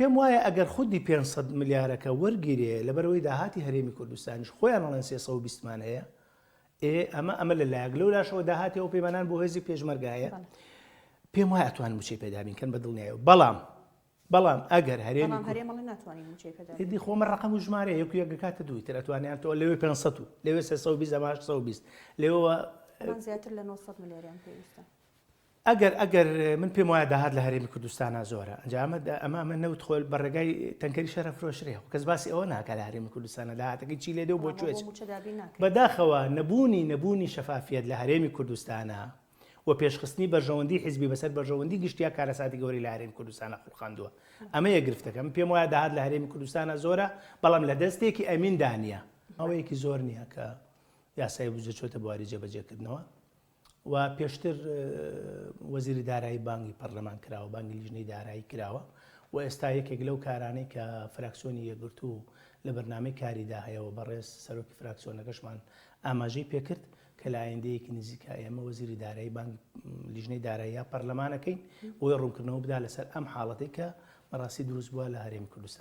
پێم وایە ئەگەر خودی 500 ملیارەکە وەرگیرێ لەبەرەوەی داهاتی هەرێمی کوردستانیش خۆیان ئەڵەن 320مان هەیە ئەمە لەلایەک لەو لاشەوە داهاتی ئەو پەیمانان بۆ هێزی پێشمەرگایە پێم وایە ئەتوان موچەی پێدابینکەن بە دڵنیایەوە بەڵام ئەگەر هەرێمی خۆمە ڕقم و ژمارە یەک یەکەکاتە دووی تر ئەتوانیان تۆ لەوێ 500 و لەوێ 320 ئەماش 120 لێەوە زیاتر لە 900 ملیاریان پێویستە. ئەگەر من پێم وایە داهات لە هەرێمی کوردستانە زۆرە ئەمە نەوت خۆل بە ڕێگای تەنکەری شەرە فرۆشرێ کەس باسی ئەوە ناکە لە هەرێمی کوردستانە داهاتەکەی چی لێ دێ بۆ کوێچ بەداخەوە نەبوونی شەفافیت لە هەرێمی کوردستانە و پێشخستنی بەرژەوەندی حیزبی بەسەر بەرژەوەندی گشتیا کارەساتی گەوری لە هەرێمی کوردستانە قوڵخاندووە ئەمە یەکگرفتەکەم پێم وایە داهات لە هەرێمی کوردستانە زۆرە بەڵام لە دەستێکی ئەمین دانیە ئەوەیەکی زۆر نییە کە یاسای بجە چۆتە بواری جێبەجێکردنەوە و پێشتر وەزیری دارایی بانگی پەرلەمان کراوە بانگی لیژنەی دارایی کراوە و ئێستا یەکێک لەو کارانەی کە فراکسیۆنی یەکگرتو لە بەرنامەی کاریدا هەیەەوە بەڕێز سەرۆکی فراکسیۆنەکەشمان ئاماژەی پێکرد کە لە ئایندەیەکی نزیکە ئێمە وەزیری دارایی بانگ لیژنەی داراییە پەرلەمانەکەین بۆی ڕوونکردنەوە بدا لەسەر ئەم حاڵەتی کە بەڕاستی دروست بووە لە هەرێمی کوردستان.